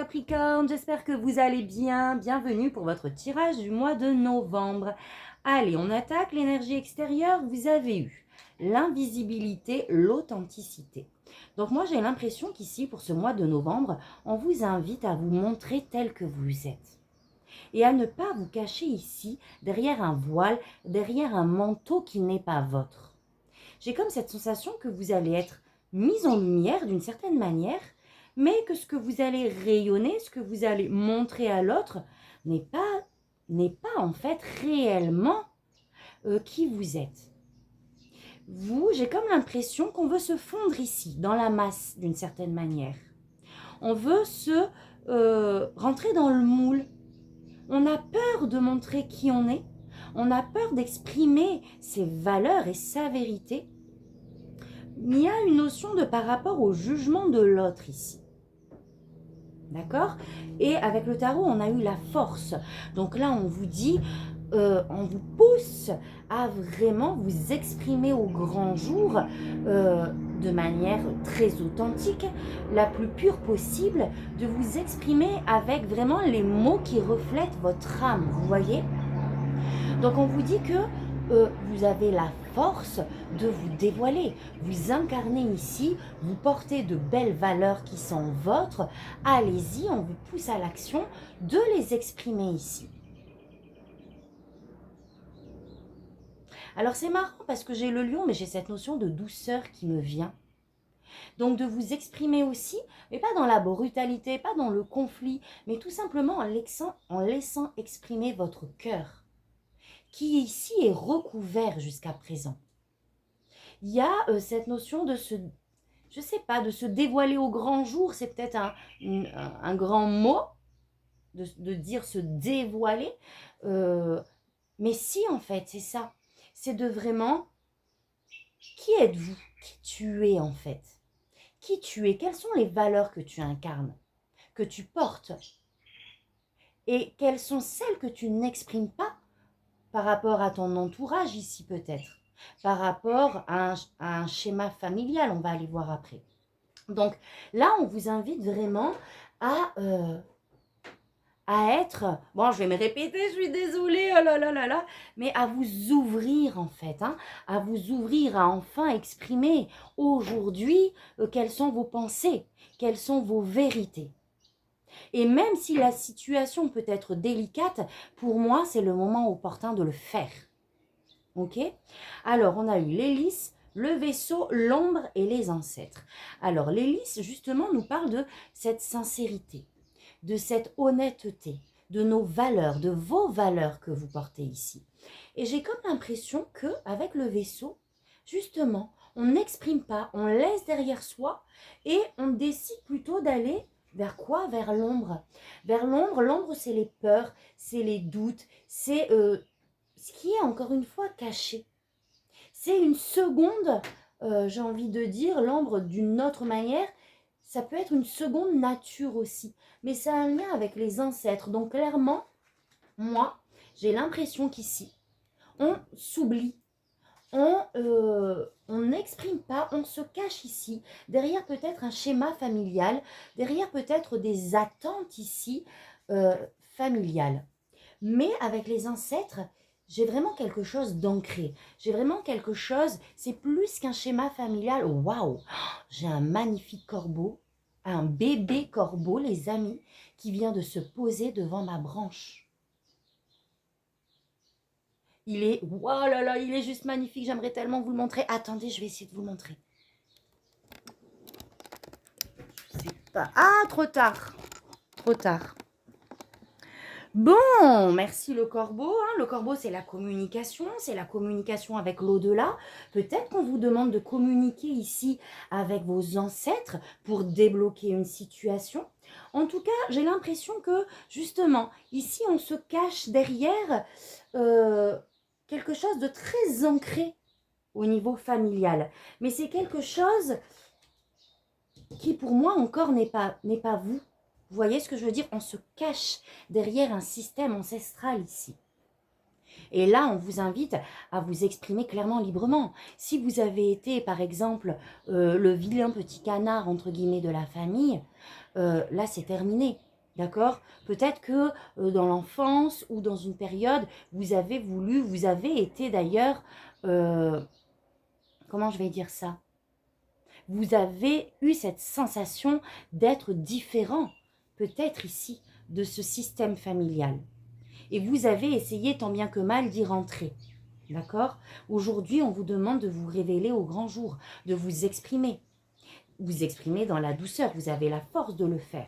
Capricorne, j'espère que vous allez bien. Bienvenue pour votre tirage du mois de novembre. Allez, on attaque l'énergie extérieure. Vous avez eu l'invisibilité, l'authenticité. Donc moi, j'ai l'impression qu'ici, pour ce mois de novembre, on vous invite à vous montrer tel que vous êtes. Et à ne pas vous cacher ici, derrière un voile, derrière un manteau qui n'est pas vôtre. J'ai comme cette sensation que vous allez être mise en lumière d'une certaine manière, mais que ce que vous allez rayonner, ce que vous allez montrer à l'autre, n'est pas en fait réellement qui vous êtes. Vous, j'ai comme l'impression qu'on veut se fondre ici, dans la masse d'une certaine manière. On veut se rentrer dans le moule. On a peur de montrer qui on est. On a peur d'exprimer ses valeurs et sa vérité. Il y a une notion de par rapport au jugement de l'autre ici. D'accord? Et avec le tarot, on a eu la force. Donc là, on vous dit, on vous pousse à vraiment vous exprimer au grand jour de manière très authentique, la plus pure possible, de vous exprimer avec vraiment les mots qui reflètent votre âme, vous voyez? Donc on vous dit que vous avez la force de vous dévoiler, vous incarnez ici, vous portez de belles valeurs qui sont vôtres, allez-y, on vous pousse à l'action de les exprimer ici. Alors c'est marrant parce que j'ai le lion, mais j'ai cette notion de douceur qui me vient. Donc de vous exprimer aussi, mais pas dans la brutalité, pas dans le conflit, mais tout simplement en laissant exprimer votre cœur, qui ici est recouvert jusqu'à présent. Il y a cette notion de se, je sais pas, de se dévoiler au grand jour, c'est peut-être un grand mot, de dire se dévoiler, mais si en fait c'est ça, c'est de vraiment, qui êtes-vous, qui tu es en fait, qui tu es, quelles sont les valeurs que tu incarnes, que tu portes, et quelles sont celles que tu n'exprimes pas par rapport à ton entourage ici peut-être, par rapport à un schéma familial, on va aller voir après. Donc là, on vous invite vraiment à être, bon, je vais me répéter, je suis désolée, oh là là là là, mais à vous ouvrir en fait, hein, à vous ouvrir, à enfin exprimer aujourd'hui quelles sont vos pensées, quelles sont vos vérités. Et même si la situation peut être délicate, pour moi, c'est le moment opportun de le faire. Ok? Alors, on a eu l'hélice, le vaisseau, l'ombre et les ancêtres. Alors, l'hélice, justement, nous parle de cette sincérité, de cette honnêteté, de nos valeurs, de vos valeurs que vous portez ici. Et j'ai comme l'impression qu'avec le vaisseau, justement, on n'exprime pas, on laisse derrière soi et on décide plutôt d'aller vers quoi? Vers l'ombre. Vers l'ombre, l'ombre c'est les peurs, c'est les doutes, c'est ce qui est encore une fois caché. C'est une seconde, j'ai envie de dire, l'ombre d'une autre manière, ça peut être une seconde nature aussi. Mais ça a un lien avec les ancêtres. Donc clairement, moi, j'ai l'impression qu'ici, on s'oublie. On n'exprime pas, on se cache ici, derrière peut-être un schéma familial, derrière peut-être des attentes ici familiales. Mais avec les ancêtres, j'ai vraiment quelque chose d'ancré. J'ai vraiment quelque chose, c'est plus qu'un schéma familial. Waouh, j'ai un magnifique corbeau, un bébé corbeau, les amis, qui vient de se poser devant ma branche. Il est, oh là là, il est juste magnifique. J'aimerais tellement vous le montrer. Attendez, je vais essayer de vous le montrer. Je sais pas. Ah, trop tard. Trop tard. Bon, merci le corbeau. Hein. Le corbeau, c'est la communication avec l'au-delà. Peut-être qu'on vous demande de communiquer ici avec vos ancêtres pour débloquer une situation. En tout cas, j'ai l'impression que, justement, ici, on se cache derrière quelque chose de très ancré au niveau familial. Mais c'est quelque chose qui, pour moi, encore n'est pas vous. Vous voyez ce que je veux dire? On se cache derrière un système ancestral ici. Et là, on vous invite à vous exprimer clairement, librement. Si vous avez été, par exemple, le vilain petit canard, entre guillemets, de la famille, là, c'est terminé. D'accord? Peut-être que dans l'enfance ou dans une période, vous avez voulu, vous avez été d'ailleurs, comment je vais dire ça? Vous avez eu cette sensation d'être différent, peut-être ici, de ce système familial. Et vous avez essayé tant bien que mal d'y rentrer. D'accord? Aujourd'hui, on vous demande de vous révéler au grand jour, de vous exprimer. Vous exprimer dans la douceur, vous avez la force de le faire.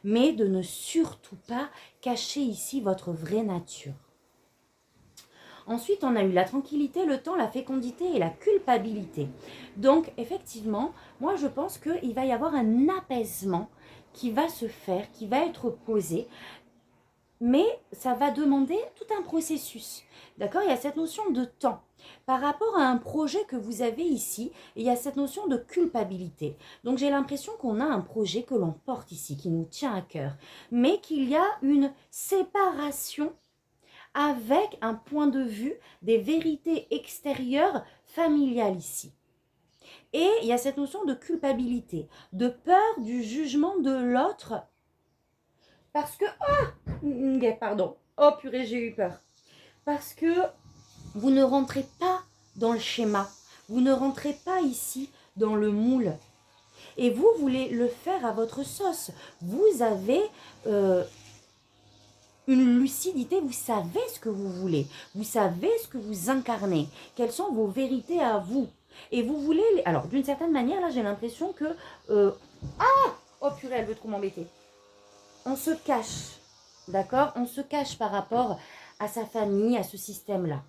Mais de ne surtout pas cacher ici votre vraie nature. Ensuite, on a eu la tranquillité, le temps, la fécondité et la culpabilité. Donc, effectivement, moi, je pense qu'il va y avoir un apaisement qui va se faire, qui va être posé, mais ça va demander tout un processus. D'accord? Il y a cette notion de temps. Par rapport à un projet que vous avez ici, il y a cette notion de culpabilité. Donc, j'ai l'impression qu'on a un projet que l'on porte ici, qui nous tient à cœur, mais qu'il y a une séparation avec un point de vue des vérités extérieures familiales ici. Et il y a cette notion de culpabilité, de peur du jugement de l'autre, parce que, pardon, oh purée, j'ai eu peur, parce que vous ne rentrez pas dans le schéma, vous ne rentrez pas ici dans le moule, et vous voulez le faire à votre sauce. Vous avez une lucidité, vous savez ce que vous voulez, vous savez ce que vous incarnez, quelles sont vos vérités à vous. Et vous voulez, alors d'une certaine manière, là j'ai l'impression que, oh purée, elle veut trop m'embêter. On se cache, d'accord? On se cache par rapport à sa famille, à ce système-là.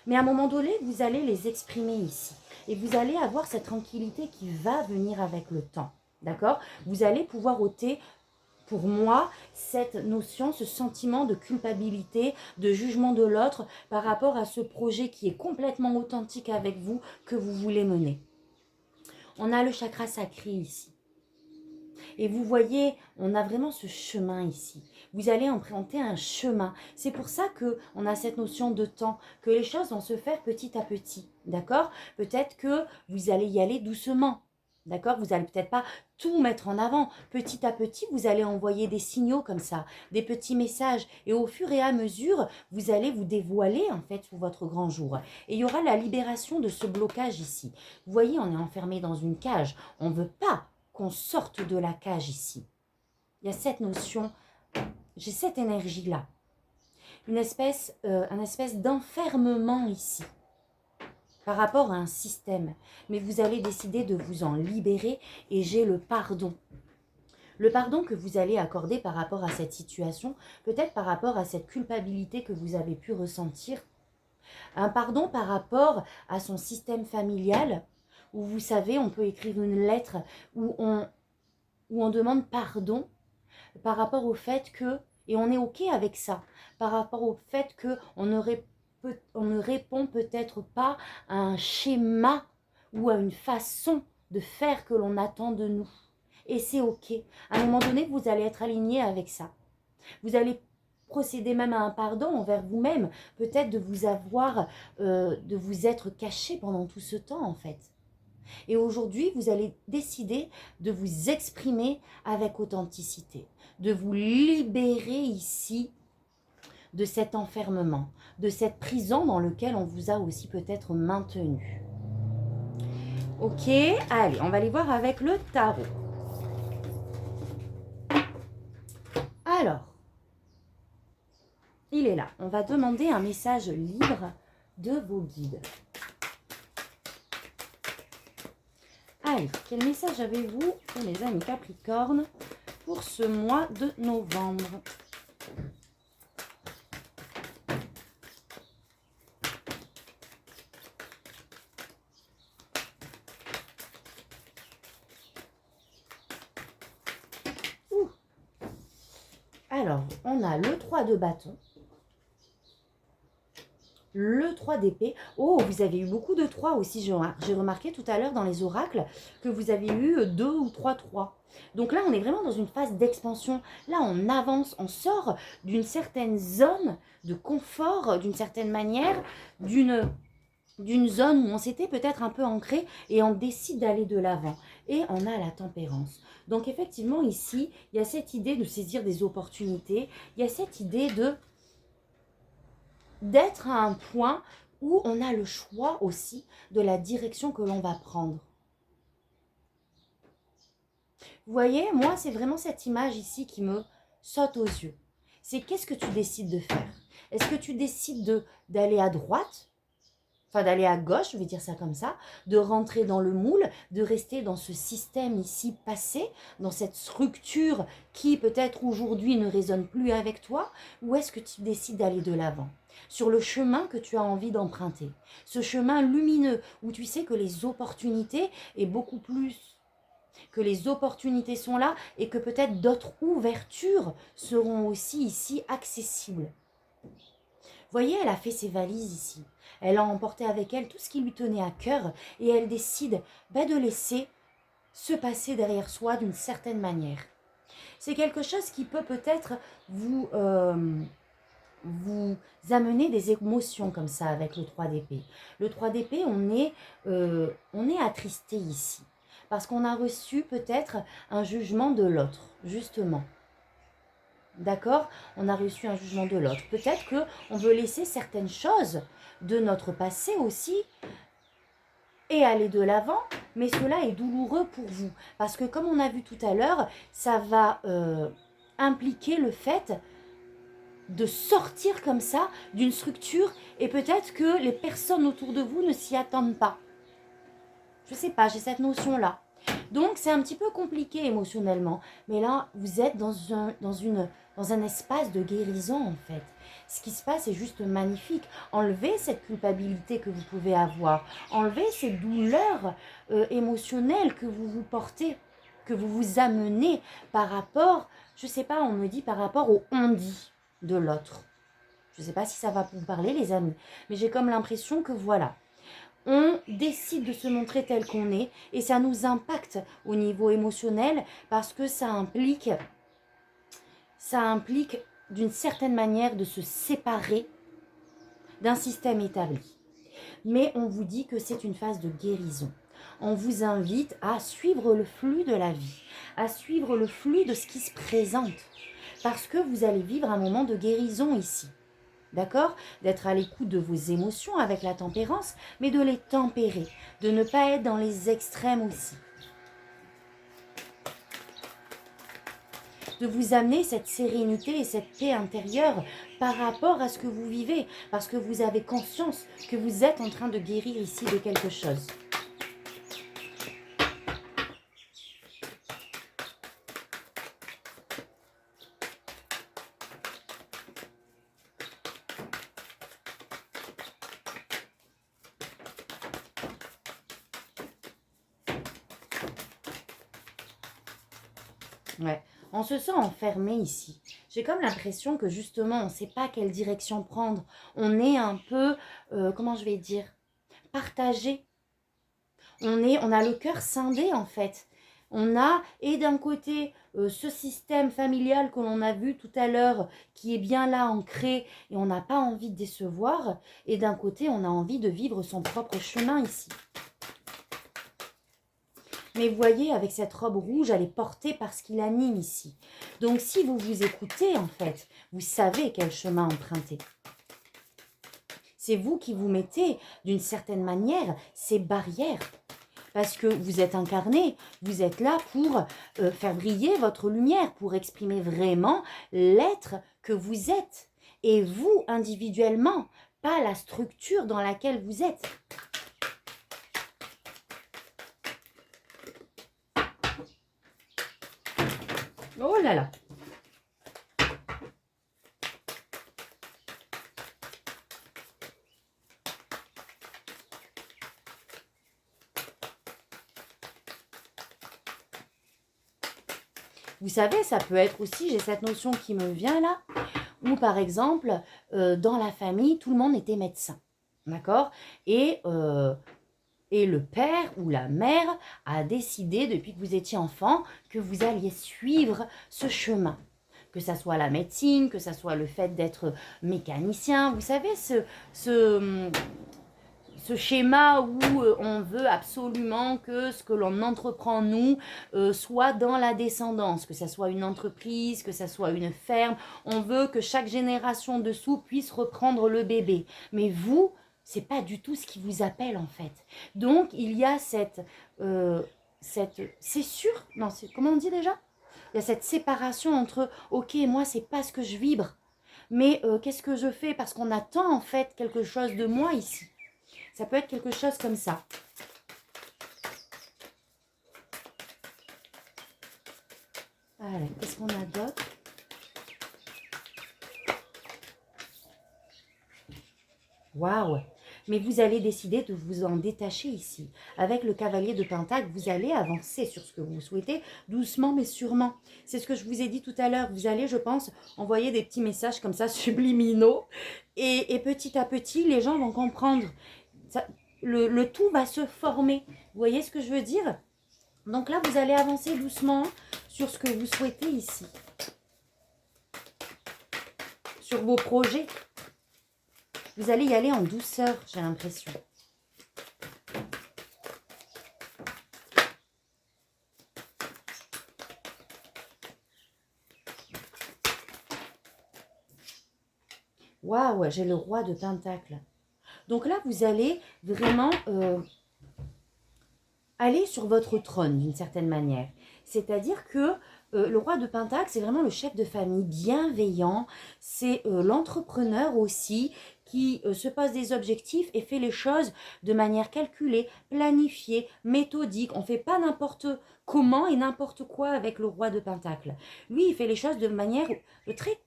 Mais à un moment donné, vous allez les exprimer ici. Et vous allez avoir cette tranquillité qui va venir avec le temps, d'accord? Vous allez pouvoir ôter, pour moi, cette notion, ce sentiment de culpabilité, de jugement de l'autre par rapport à ce projet qui est complètement authentique avec vous, que vous voulez mener. On a le chakra sacré ici. Et vous voyez, on a vraiment ce chemin ici. Vous allez emprunter un chemin. C'est pour ça qu'on a cette notion de temps, que les choses vont se faire petit à petit. D'accord? Peut-être que vous allez y aller doucement. D'accord? Vous n'allez peut-être pas tout mettre en avant. Petit à petit, vous allez envoyer des signaux comme ça, des petits messages. Et au fur et à mesure, vous allez vous dévoiler en fait sous votre grand jour. Et il y aura la libération de ce blocage ici. Vous voyez, on est enfermé dans une cage. On ne veut pas qu'on sorte de la cage ici. Il y a cette notion, j'ai cette énergie-là. Un espèce d'enfermement ici par rapport à un système. Mais vous allez décider de vous en libérer et j'ai le pardon. Le pardon que vous allez accorder par rapport à cette situation, peut-être par rapport à cette culpabilité que vous avez pu ressentir. Un pardon par rapport à son système familial, où vous savez, on peut écrire une lettre où on demande pardon par rapport au fait que, et on est OK avec ça, par rapport au fait qu'on ne répond peut-être pas à un schéma ou à une façon de faire que l'on attend de nous. Et c'est OK. À un moment donné, vous allez être aligné avec ça. Vous allez procéder même à un pardon envers vous-même, peut-être de vous avoir, de vous être caché pendant tout ce temps en fait. Et aujourd'hui, vous allez décider de vous exprimer avec authenticité, de vous libérer ici de cet enfermement, de cette prison dans laquelle on vous a aussi peut-être maintenu. Ok, allez, on va aller voir avec le tarot. Alors, il est là. On va demander un message libre de vos guides. Allez, quel message avez-vous pour les amis Capricorne pour ce mois de novembre? Alors, on a le 3 de bâton, le 3 d'épée. Oh, vous avez eu beaucoup de 3 aussi. J'ai remarqué tout à l'heure dans les oracles que vous avez eu 2 ou 3 3. Donc là, on est vraiment dans une phase d'expansion. Là, on avance, on sort d'une certaine zone de confort, d'une certaine manière, d'une d'une zone où on s'était peut-être un peu ancré et on décide d'aller de l'avant. Et on a la tempérance. Donc effectivement ici, il y a cette idée de saisir des opportunités, il y a cette idée d'être à un point où on a le choix aussi de la direction que l'on va prendre. Vous voyez, moi, c'est vraiment cette image ici qui me saute aux yeux. C'est qu'est-ce que tu décides de faire? Est-ce que tu décides d'aller à droite, enfin d'aller à gauche, je vais dire ça comme ça, de rentrer dans le moule, de rester dans ce système ici passé, dans cette structure qui peut-être aujourd'hui ne résonne plus avec toi, ou est-ce que tu décides d'aller de l'avant sur le chemin que tu as envie d'emprunter, ce chemin lumineux où tu sais que les opportunités est beaucoup plus, que les opportunités sont là et que peut-être d'autres ouvertures seront aussi ici accessibles. Vous voyez, elle a fait ses valises ici. Elle a emporté avec elle tout ce qui lui tenait à cœur et elle décide de laisser se passer derrière soi d'une certaine manière. C'est quelque chose qui peut peut-être vous amener des émotions comme ça avec le 3 d'épée. Le 3 d'épée, on est attristé ici parce qu'on a reçu peut-être un jugement de l'autre, justement. D'accord? On a reçu un jugement de l'autre. Peut-être qu'on veut laisser certaines choses de notre passé aussi et aller de l'avant, mais cela est douloureux pour vous. Parce que comme on a vu tout à l'heure, ça va impliquer le fait de sortir comme ça d'une structure et peut-être que les personnes autour de vous ne s'y attendent pas. Je sais pas, j'ai cette notion-là. Donc, c'est un petit peu compliqué émotionnellement. Mais là, vous êtes dans un espace de guérison, en fait. Ce qui se passe est juste magnifique. Enlevez cette culpabilité que vous pouvez avoir. Enlevez ces douleurs émotionnelles que vous vous portez, que vous vous amenez par rapport, je sais pas, on me dit par rapport au on-dit de l'autre. Je sais pas si ça va vous parler, les amis. Mais j'ai comme l'impression que voilà. On décide de se montrer tel qu'on est et ça nous impacte au niveau émotionnel parce que ça implique d'une certaine manière de se séparer d'un système établi. Mais on vous dit que c'est une phase de guérison. On vous invite à suivre le flux de la vie, à suivre le flux de ce qui se présente parce que vous allez vivre un moment de guérison ici. D'accord? D'être à l'écoute de vos émotions avec la tempérance, mais de les tempérer, de ne pas être dans les extrêmes aussi. De vous amener cette sérénité et cette paix intérieure par rapport à ce que vous vivez, parce que vous avez conscience que vous êtes en train de guérir ici de quelque chose. Ouais. On se sent enfermé ici. J'ai comme l'impression que justement, on ne sait pas quelle direction prendre. On est un peu, comment je vais dire, partagé. On a le cœur scindé en fait. On a, et d'un côté, ce système familial que l'on a vu tout à l'heure, qui est bien là ancré, et on n'a pas envie de décevoir, et d'un côté, on a envie de vivre son propre chemin ici. Mais vous voyez, avec cette robe rouge, elle est portée par ce qui l'anime ici. Donc, si vous vous écoutez, en fait, vous savez quel chemin emprunter. C'est vous qui vous mettez, d'une certaine manière, ces barrières. Parce que vous êtes incarné, vous êtes là pour faire briller votre lumière, pour exprimer vraiment l'être que vous êtes. Et vous, individuellement, pas la structure dans laquelle vous êtes. Oh là là! Vous savez, ça peut être aussi, j'ai cette notion qui me vient là, où par exemple, dans la famille, tout le monde était médecin. D'accord? Et le père ou la mère a décidé, depuis que vous étiez enfant, que vous alliez suivre ce chemin. Que ça soit la médecine, que ça soit le fait d'être mécanicien. Vous savez, ce schéma où on veut absolument que ce que l'on entreprend, nous, soit dans la descendance, que ça soit une entreprise, que ça soit une ferme. On veut que chaque génération dessous puisse reprendre le bébé. Mais vous, c'est pas du tout ce qui vous appelle en fait. Donc, il y a c'est sûr, non, comment on dit déjà? Il y a cette séparation entre, ok, moi, c'est pas ce que je vibre, mais qu'est-ce que je fais? Parce qu'on attend en fait quelque chose de moi ici. Ça peut être quelque chose comme ça. Allez, qu'est-ce qu'on a d'autre? Waouh! Mais vous allez décider de vous en détacher ici. Avec le cavalier de Pentacle, vous allez avancer sur ce que vous souhaitez, doucement mais sûrement. C'est ce que je vous ai dit tout à l'heure. Vous allez, je pense, envoyer des petits messages comme ça, subliminaux. Et petit à petit, les gens vont comprendre. Ça, le tout va se former. Vous voyez ce que je veux dire? Donc là, vous allez avancer doucement sur ce que vous souhaitez ici. Sur vos projets. Vous allez y aller en douceur, j'ai l'impression. Waouh, j'ai le roi de Pentacle. Donc là, vous allez vraiment aller sur votre trône d'une certaine manière. C'est-à-dire que le roi de Pentacle, c'est vraiment le chef de famille bienveillant. C'est l'entrepreneur aussi qui se pose des objectifs et fait les choses de manière calculée, planifiée, méthodique. On ne fait pas n'importe comment et n'importe quoi avec le roi de Pentacle. Lui, il fait les choses de manière très,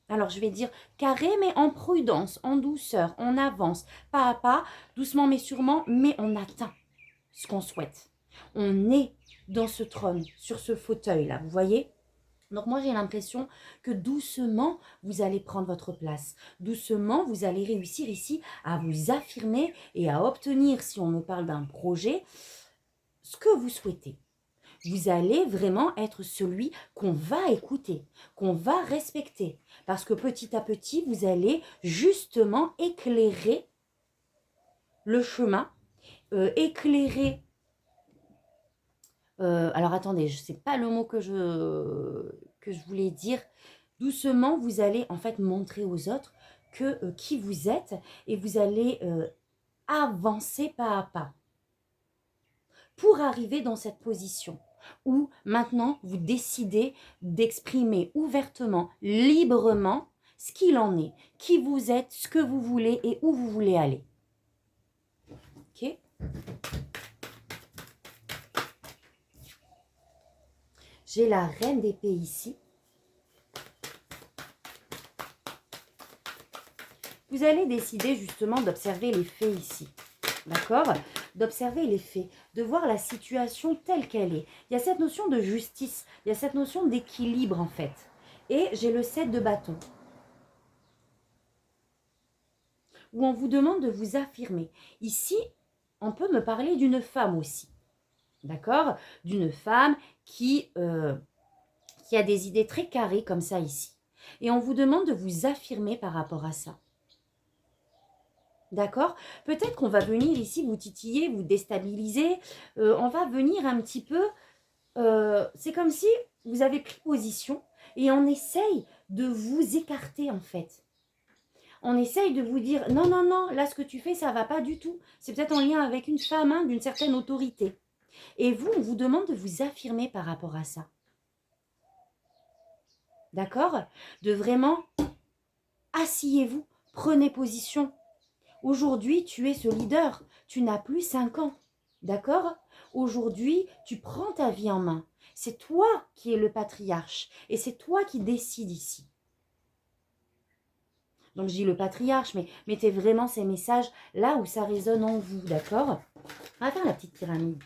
alors je vais dire carré, mais en prudence, en douceur, on avance, pas à pas, doucement mais sûrement, mais on atteint ce qu'on souhaite. On est dans ce trône, sur ce fauteuil-là, vous voyez? Donc moi, j'ai l'impression que doucement, vous allez prendre votre place. Doucement, vous allez réussir ici à vous affirmer et à obtenir, si on me parle d'un projet, ce que vous souhaitez. Vous allez vraiment être celui qu'on va écouter, qu'on va respecter. Parce que petit à petit, vous allez justement éclairer le chemin, éclairer... alors attendez, je ne sais pas le mot que je voulais dire. Doucement, vous allez en fait montrer aux autres qui vous êtes et vous allez avancer pas à pas pour arriver dans cette position où maintenant vous décidez d'exprimer ouvertement, librement ce qu'il en est, qui vous êtes, ce que vous voulez et où vous voulez aller. Ok ? J'ai la reine d'épée ici. Vous allez décider justement d'observer les faits ici. D'accord? D'observer les faits, de voir la situation telle qu'elle est. Il y a cette notion de justice, il y a cette notion d'équilibre en fait. Et j'ai le 7 de bâton. Où on vous demande de vous affirmer. Ici, on peut me parler d'une femme aussi. D'accord? D'une femme qui a des idées très carrées comme ça ici. Et on vous demande de vous affirmer par rapport à ça. D'accord? Peut-être qu'on va venir ici vous titiller, vous déstabiliser. On va venir un petit peu... c'est comme si vous avez pris position et on essaye de vous écarter en fait. On essaye de vous dire non, non, non, là ce que tu fais, ça ne va pas du tout. C'est peut-être en lien avec une femme, hein, d'une certaine autorité. Et vous, on vous demande de vous affirmer par rapport à ça. D'accord? De vraiment, asseyez-vous, prenez position. Aujourd'hui, tu es ce leader. Tu n'as plus 5 ans. D'accord? Aujourd'hui, tu prends ta vie en main. C'est toi qui es le patriarche. Et c'est toi qui décides ici. Donc, je dis le patriarche, mais mettez vraiment ces messages là où ça résonne en vous. D'accord? On va faire la petite pyramide.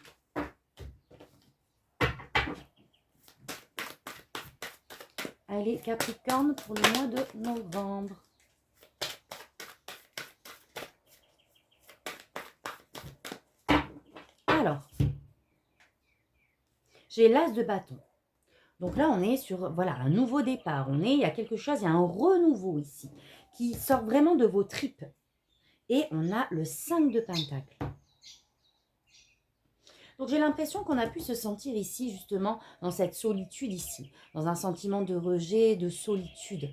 Allez, Capricorne pour le mois de novembre. Alors, j'ai l'as de bâton. Donc là, on est sur voilà, un nouveau départ. Il y a quelque chose, il y a un renouveau ici qui sort vraiment de vos tripes. et on a le 5 de Pentacle. Donc j'ai l'impression qu'on a pu se sentir ici justement dans cette solitude ici, dans un sentiment de rejet, de solitude.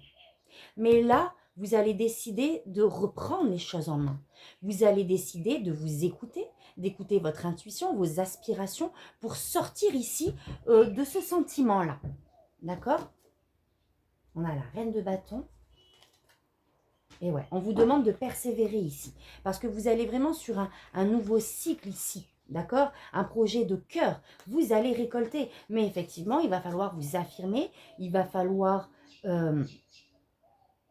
Mais là, vous allez décider de reprendre les choses en main. Vous allez décider de vous écouter, d'écouter votre intuition, vos aspirations pour sortir ici de ce sentiment-là. D'accord? On a la reine de bâton. Et ouais, on vous demande de persévérer ici. Parce que vous allez vraiment sur un nouveau cycle ici. D'accord? Un projet de cœur. Vous allez récolter. Mais effectivement, il va falloir vous affirmer. Il va falloir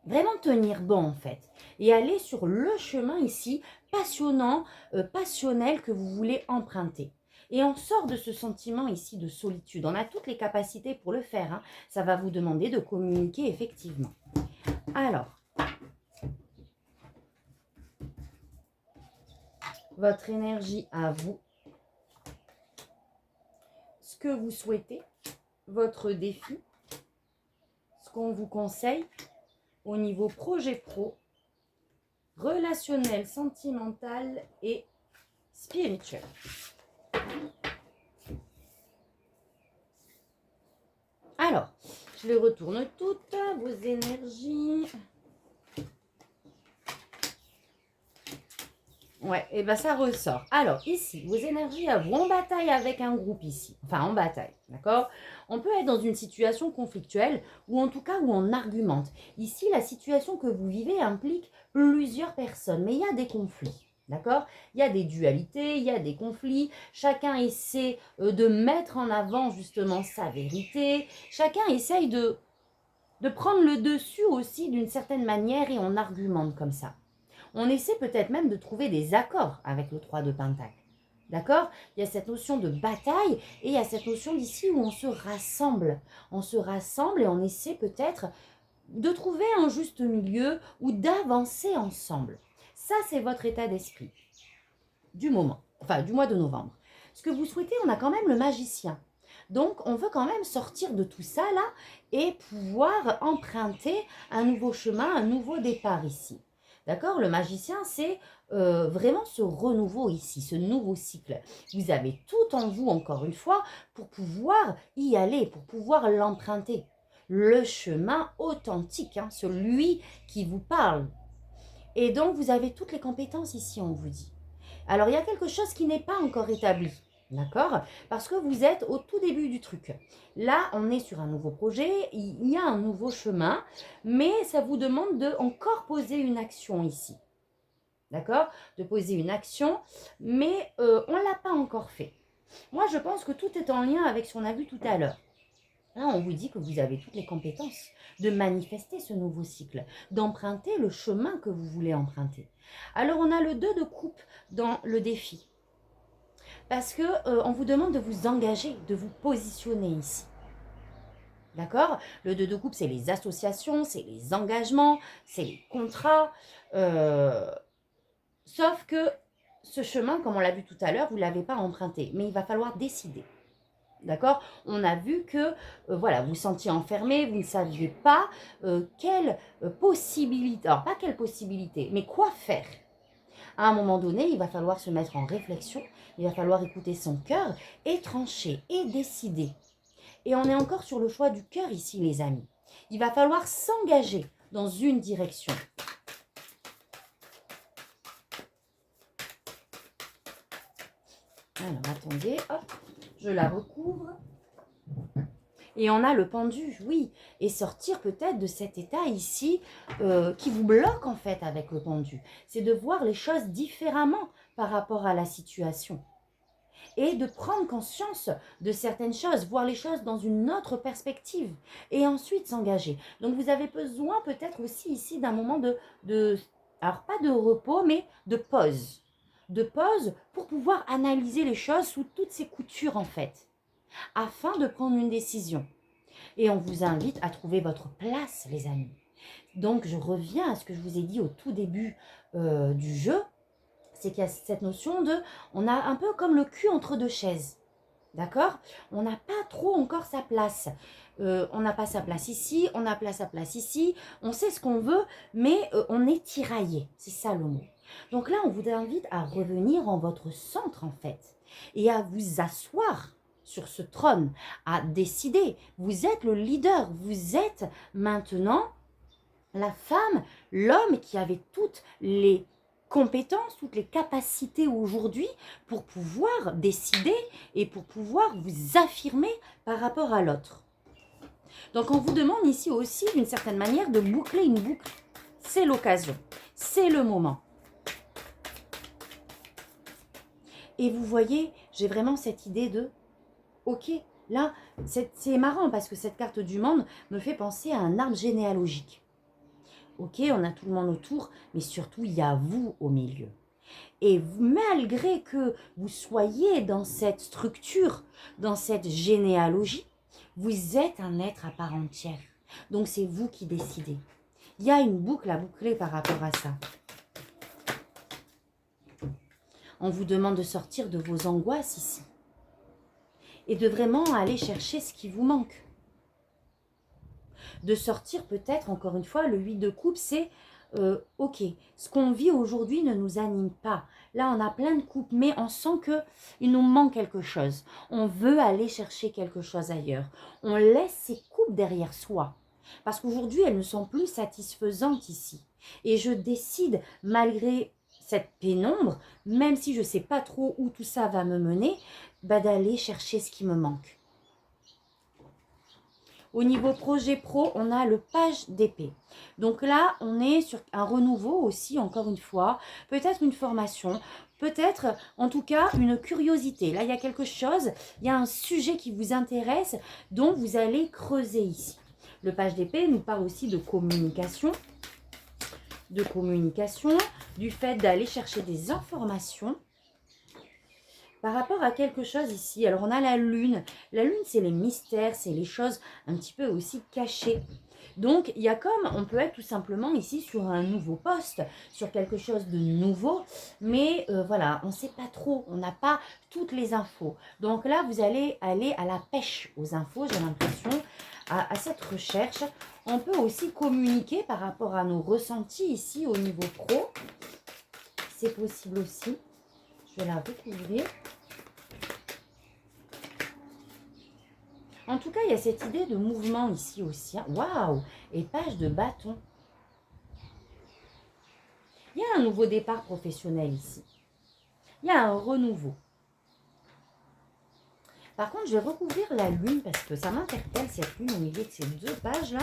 vraiment tenir bon en fait. Et aller sur le chemin ici, passionnant, passionnel que vous voulez emprunter. Et on sort de ce sentiment ici de solitude. On a toutes les capacités pour le faire. Hein. Ça va vous demander de communiquer effectivement. Alors, votre énergie à vous, ce que vous souhaitez, votre défi, ce qu'on vous conseille au niveau projet pro, relationnel, sentimental et spirituel. Alors, je les retourne toutes, vos énergies. Ouais, et ben ça ressort. Alors, ici, vos énergies à vous, en bataille avec un groupe ici. Enfin, en bataille, d'accord? On peut être dans une situation conflictuelle ou en tout cas où on argumente. Ici, la situation que vous vivez implique plusieurs personnes, mais il y a des conflits. D'accord? Il y a des dualités, il y a des conflits. Chacun essaie de mettre en avant justement sa vérité. Chacun essaye de prendre le dessus aussi d'une certaine manière et on argumente comme ça. On essaie peut-être même de trouver des accords avec le 3 de Pentacle. D'accord? Il y a cette notion de bataille et il y a cette notion d'ici où on se rassemble. On se rassemble et on essaie peut-être de trouver un juste milieu ou d'avancer ensemble. Ça, c'est votre état d'esprit du moment, enfin du mois de novembre. Ce que vous souhaitez, on a quand même le magicien. Donc, on veut quand même sortir de tout ça là et pouvoir emprunter un nouveau chemin, un nouveau départ ici. D'accord? Le magicien, c'est vraiment ce renouveau ici, ce nouveau cycle. Vous avez tout en vous, encore une fois, pour pouvoir y aller, pour pouvoir l'emprunter. Le chemin authentique, hein, celui qui vous parle. Et donc, vous avez toutes les compétences ici, on vous dit. Alors, il y a quelque chose qui n'est pas encore établi. D'accord? Parce que vous êtes au tout début du truc. Là, on est sur un nouveau projet, il y a un nouveau chemin, mais ça vous demande de encore poser une action ici. D'accord? De poser une action, mais on ne l'a pas encore fait. Moi, je pense que tout est en lien avec ce qu'on a vu tout à l'heure. Là, on vous dit que vous avez toutes les compétences de manifester ce nouveau cycle, d'emprunter le chemin que vous voulez emprunter. Alors, on a le 2 de coupe dans le défi. Parce qu'on vous demande de vous engager, de vous positionner ici. D'accord? Le 2 de coupe, c'est les associations, c'est les engagements, c'est les contrats. Sauf que ce chemin, comme on l'a vu tout à l'heure, vous ne l'avez pas emprunté. Mais il va falloir décider. D'accord? On a vu que voilà, vous vous sentiez enfermé, vous ne saviez pas quelle possibilité, alors pas quelle possibilité, mais quoi faire. À un moment donné, il va falloir se mettre en réflexion, il va falloir écouter son cœur et trancher et décider. Et on est encore sur le choix du cœur ici, les amis. Il va falloir s'engager dans une direction. Alors, attendez, hop, je la recouvre. Et on a le pendu, oui. Et sortir peut-être de cet état ici qui vous bloque en fait avec le pendu. C'est de voir les choses différemment par rapport à la situation. Et de prendre conscience de certaines choses, voir les choses dans une autre perspective. Et ensuite s'engager. Donc vous avez besoin peut-être aussi ici d'un moment alors pas de repos, mais de pause. De pause pour pouvoir analyser les choses sous toutes ces coutures en fait. Afin de prendre une décision. Et on vous invite à trouver votre place, les amis. Donc, je reviens à ce que je vous ai dit au tout début du jeu. C'est qu'il y a cette notion de... On a un peu comme le cul entre deux chaises. D'accord? On n'a pas trop encore sa place. On n'a pas sa place ici, on n'a pas sa place ici. On sait ce qu'on veut, mais on est tiraillé. C'est ça le mot. Donc là, on vous invite à revenir en votre centre en fait et à vous asseoir sur ce trône, à décider. Vous êtes le leader, vous êtes maintenant la femme, l'homme qui avait toutes les compétences, toutes les capacités aujourd'hui pour pouvoir décider et pour pouvoir vous affirmer par rapport à l'autre. Donc on vous demande ici aussi d'une certaine manière de boucler une boucle. C'est l'occasion, c'est le moment. Et vous voyez, j'ai vraiment cette idée de, ok, là, c'est marrant parce que cette carte du monde me fait penser à un arbre généalogique. Ok, on a tout le monde autour, mais surtout, il y a vous au milieu. Et malgré que vous soyez dans cette structure, dans cette généalogie, vous êtes un être à part entière. Donc, c'est vous qui décidez. Il y a une boucle à boucler par rapport à ça. On vous demande de sortir de vos angoisses ici. Et de vraiment aller chercher ce qui vous manque. De sortir peut-être, encore une fois, le 8 de coupe, c'est ok, ce qu'on vit aujourd'hui ne nous anime pas. Là, on a plein de coupes, mais on sent qu'il nous manque quelque chose. On veut aller chercher quelque chose ailleurs. On laisse ces coupes derrière soi. Parce qu'aujourd'hui, elles ne sont plus satisfaisantes ici. Et je décide, malgré cette pénombre, même si je ne sais pas trop où tout ça va me mener, bah, d'aller chercher ce qui me manque. Au niveau projet pro, on a le page d'épée. Donc là, on est sur un renouveau aussi, encore une fois. Peut-être une formation, peut-être en tout cas une curiosité. Là, il y a quelque chose, il y a un sujet qui vous intéresse, dont vous allez creuser ici. Le page d'épée nous parle aussi de communication, du fait d'aller chercher des informations. Par rapport à quelque chose ici, alors on a la lune. La lune, c'est les mystères, c'est les choses un petit peu aussi cachées. Donc, il y a comme, on peut être tout simplement ici sur un nouveau poste, sur quelque chose de nouveau, mais voilà, on ne sait pas trop, on n'a pas toutes les infos. Donc là, vous allez aller à la pêche aux infos, j'ai l'impression, à cette recherche. On peut aussi communiquer par rapport à nos ressentis ici au niveau pro. C'est possible aussi. Je vais la recouvrir. En tout cas, il y a cette idée de mouvement ici aussi. Waouh! Et page de bâton. Il y a un nouveau départ professionnel ici. Il y a un renouveau. Par contre, je vais recouvrir la lune parce que ça m'interpelle cette lune au milieu de ces deux pages-là.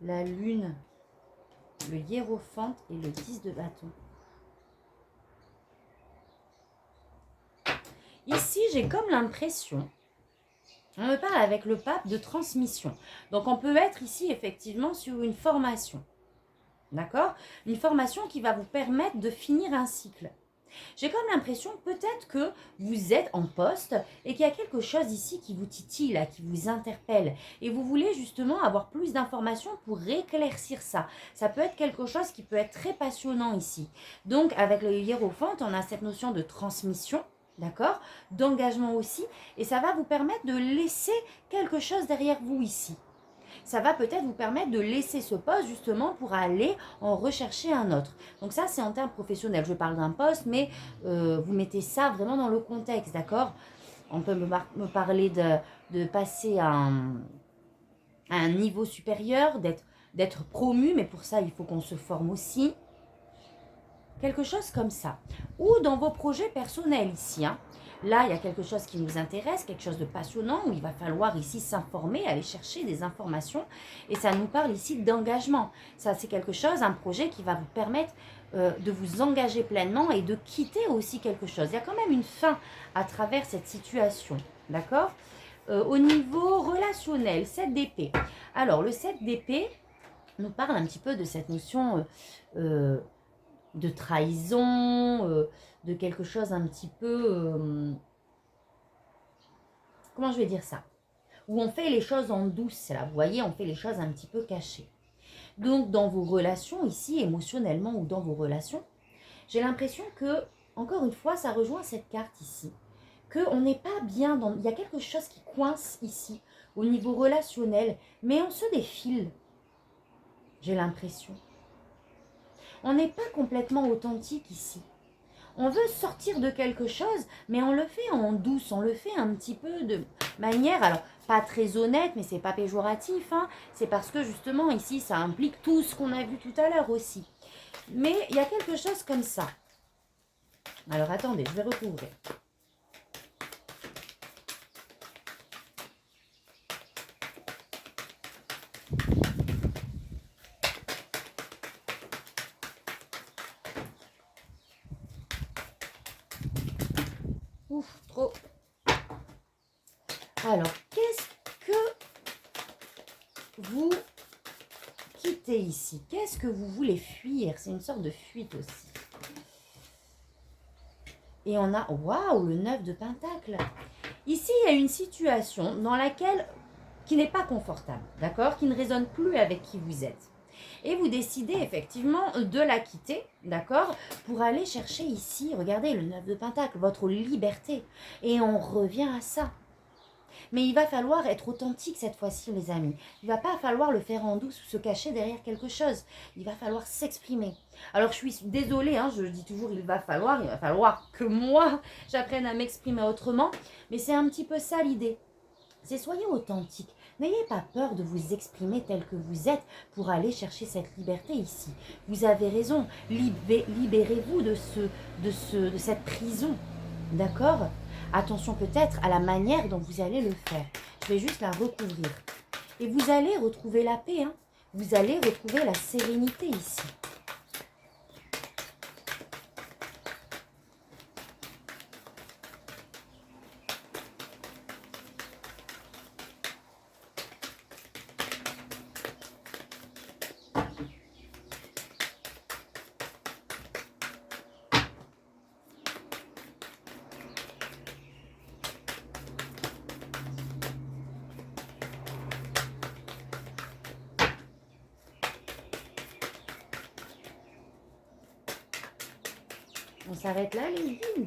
La lune, le hiérophante et le 10 de bâton. Ici, j'ai comme l'impression, on me parle avec le pape de transmission. Donc, on peut être ici effectivement sur une formation. D'accord? Une formation qui va vous permettre de finir un cycle. J'ai comme l'impression peut-être que vous êtes en poste et qu'il y a quelque chose ici qui vous titille, là, qui vous interpelle. Et vous voulez justement avoir plus d'informations pour éclaircir ça. Ça peut être quelque chose qui peut être très passionnant ici. Donc avec le hiérophante, on a cette notion de transmission. D'accord? D'engagement aussi. Et ça va vous permettre de laisser quelque chose derrière vous ici. Ça va peut-être vous permettre de laisser ce poste justement pour aller en rechercher un autre. Donc ça, c'est en termes professionnels. Je parle d'un poste, mais vous mettez ça vraiment dans le contexte, d'accord? On peut me parler de passer à un niveau supérieur, d'être promu, mais pour ça, il faut qu'on se forme aussi. Quelque chose comme ça. Ou dans vos projets personnels ici, hein. Là, il y a quelque chose qui nous intéresse, quelque chose de passionnant, où il va falloir ici s'informer, aller chercher des informations. Et ça nous parle ici d'engagement. Ça, c'est quelque chose, un projet qui va vous permettre de vous engager pleinement et de quitter aussi quelque chose. Il y a quand même une fin à travers cette situation, d'accord? Au niveau relationnel, 7 d'épée. Alors, le 7 d'épée nous parle un petit peu de cette notion de trahison, de quelque chose un petit peu... comment je vais dire ça? Où on fait les choses en douce, là, vous voyez, on fait les choses un petit peu cachées. Donc, dans vos relations ici, émotionnellement ou dans vos relations, j'ai l'impression que, encore une fois, ça rejoint cette carte ici. Qu'on n'est pas bien dans... Il y a quelque chose qui coince ici, au niveau relationnel, mais on se défile, j'ai l'impression. On n'est pas complètement authentique ici. On veut sortir de quelque chose, mais on le fait en douce, on le fait un petit peu de manière, alors pas très honnête, mais c'est pas péjoratif, hein. C'est parce que justement ici, ça implique tout ce qu'on a vu tout à l'heure aussi. Mais il y a quelque chose comme ça. Alors attendez, je vais recouvrir. Ouf, trop. Alors, qu'est-ce que vous quittez ici? Qu'est-ce que vous voulez fuir? C'est une sorte de fuite aussi. Et on a, waouh, le 9 de Pentacle. Ici, il y a une situation dans laquelle, qui n'est pas confortable, d'accord? Qui ne résonne plus avec qui vous êtes. Et vous décidez effectivement de la quitter, d'accord? Pour aller chercher ici, regardez, le 9 de Pentacle, votre liberté. Et on revient à ça. Mais il va falloir être authentique cette fois-ci, les amis. Il ne va pas falloir le faire en douce ou se cacher derrière quelque chose. Il va falloir s'exprimer. Alors, je suis désolée, hein, je dis toujours il va falloir que moi, j'apprenne à m'exprimer autrement. Mais c'est un petit peu ça l'idée. C'est soyez authentique. N'ayez pas peur de vous exprimer tel que vous êtes pour aller chercher cette liberté ici. Vous avez raison. Libérez-vous de cette prison. D'accord ? Attention peut-être à la manière dont vous allez le faire. Je vais juste la recouvrir. Et vous allez retrouver la paix. Hein. Vous allez retrouver la sérénité ici. On s'arrête là, les vignes.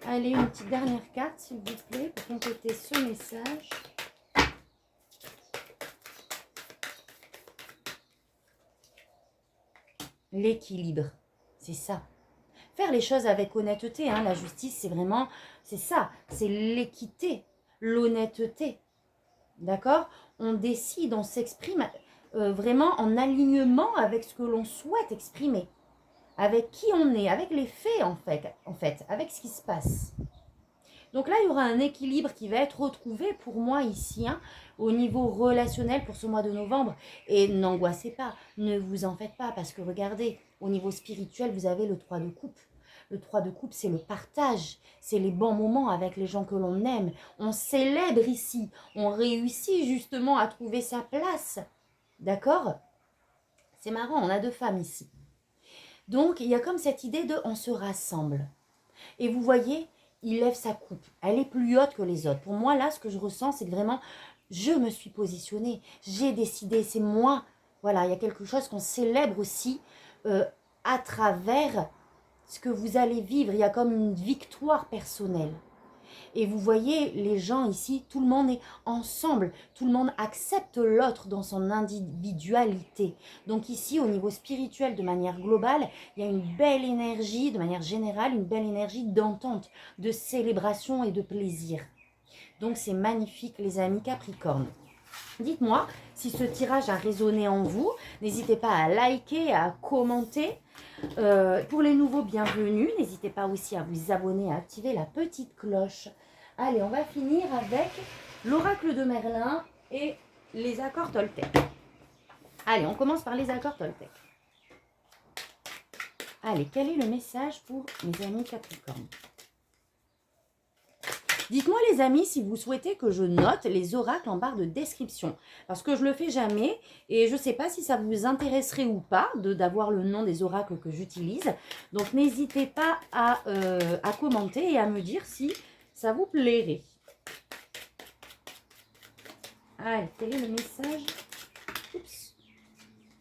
Allez, une petite dernière carte, s'il vous plaît, pour compléter ce message. L'équilibre, c'est ça. Faire les choses avec honnêteté, hein, la justice, c'est vraiment, c'est ça, c'est l'équité, l'honnêteté. D'accord? On décide, on s'exprime vraiment en alignement avec ce que l'on souhaite exprimer. Avec qui on est, avec les faits en fait, avec ce qui se passe. Donc là, il y aura un équilibre qui va être retrouvé pour moi ici, hein, au niveau relationnel pour ce mois de novembre. Et n'angoissez pas, ne vous en faites pas, parce que regardez, au niveau spirituel, vous avez le 3 de coupe. Le 3 de coupe, c'est le partage, c'est les bons moments avec les gens que l'on aime. On célèbre ici, on réussit justement à trouver sa place. D'accord? C'est marrant, on a 2 femmes ici. Donc, il y a comme cette idée de on se rassemble. Et vous voyez, il lève sa coupe. Elle est plus haute que les autres. Pour moi, là, ce que je ressens, c'est que vraiment, je me suis positionnée. J'ai décidé, c'est moi. Voilà, il y a quelque chose qu'on célèbre aussi à travers ce que vous allez vivre. Il y a comme une victoire personnelle. Et vous voyez, les gens ici, tout le monde est ensemble. Tout le monde accepte l'autre dans son individualité. Donc ici, au niveau spirituel, de manière globale, il y a une belle énergie, de manière générale, une belle énergie d'entente, de célébration et de plaisir. Donc c'est magnifique, les amis Capricorne. Dites-moi si ce tirage a résonné en vous. N'hésitez pas à liker, à commenter. Pour les nouveaux, bienvenus. N'hésitez pas aussi à vous abonner, à activer la petite cloche. Allez, on va finir avec l'oracle de Merlin et les accords Toltec. Allez, on commence par les accords Toltec. Allez, quel est le message pour mes amis Capricorne? Dites-moi les amis si vous souhaitez que je note les oracles en barre de description. Parce que je ne le fais jamais et je ne sais pas si ça vous intéresserait ou pas d'avoir le nom des oracles que j'utilise. Donc n'hésitez pas à commenter et à me dire si ça vous plairait. Allez, quel est le message? Oups.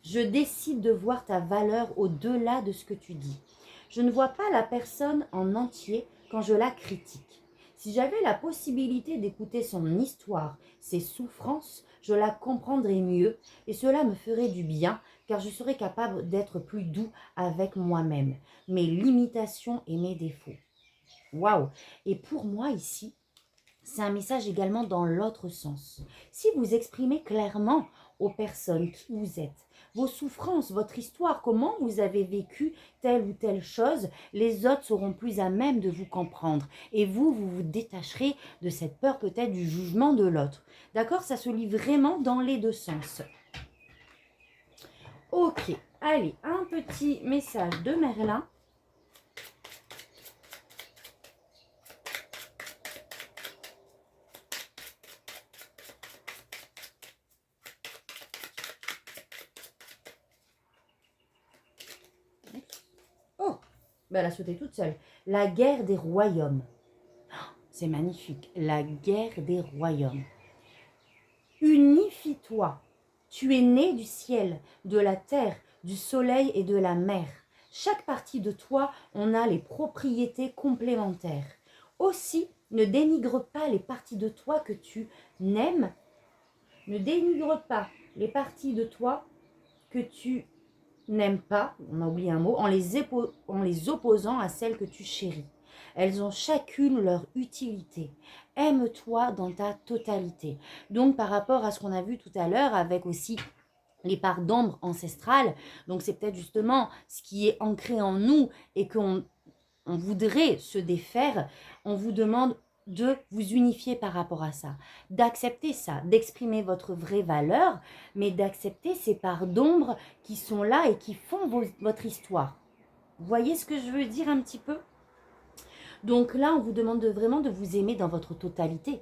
Je décide de voir ta valeur au-delà de ce que tu dis. Je ne vois pas la personne en entier quand je la critique. Si j'avais la possibilité d'écouter son histoire, ses souffrances, je la comprendrais mieux et cela me ferait du bien car je serais capable d'être plus doux avec moi-même, mes limitations et mes défauts. Waouh! Et pour moi ici, c'est un message également dans l'autre sens. Si vous exprimez clairement aux personnes qui vous êtes, vos souffrances, votre histoire, comment vous avez vécu telle ou telle chose, les autres seront plus à même de vous comprendre. Et vous vous détacherez de cette peur peut-être du jugement de l'autre. D'accord? Ça se lit vraiment dans les deux sens. Ok, allez, un petit message de Merlin. Oh, ben elle a sauté toute seule. La guerre des royaumes. C'est magnifique. La guerre des royaumes. Unifie-toi. Tu es né du ciel, de la terre, du soleil et de la mer. Chaque partie de toi en a les propriétés complémentaires. Aussi, ne dénigre pas les parties de toi que tu n'aimes. Ne dénigre pas les parties de toi que tu n'aimes pas, on a oublié un mot, en les opposant à celles que tu chéris. Elles ont chacune leur utilité. Aime-toi dans ta totalité. Donc par rapport à ce qu'on a vu tout à l'heure avec aussi les parts d'ombre ancestrales, donc c'est peut-être justement ce qui est ancré en nous et qu'on voudrait se défaire, on vous demande de vous unifier par rapport à ça, d'accepter ça, d'exprimer votre vraie valeur, mais d'accepter ces parts d'ombre qui sont là et qui font votre histoire. Vous voyez ce que je veux dire un petit peu? Donc là, on vous demande vraiment de vous aimer dans votre totalité.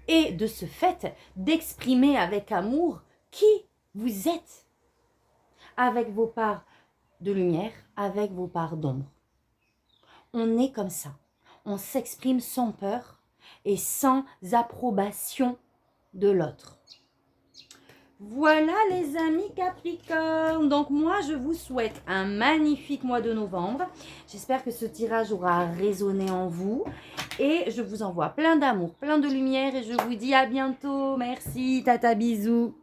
Et de ce fait, d'exprimer avec amour qui vous êtes. Avec vos parts de lumière, avec vos parts d'ombre. On est comme ça. On s'exprime sans peur et sans approbation de l'autre. Voilà les amis Capricorne, donc moi je vous souhaite un magnifique mois de novembre. J'espère que ce tirage aura résonné en vous et je vous envoie plein d'amour, plein de lumière et je vous dis à bientôt. Merci, tata, bisous.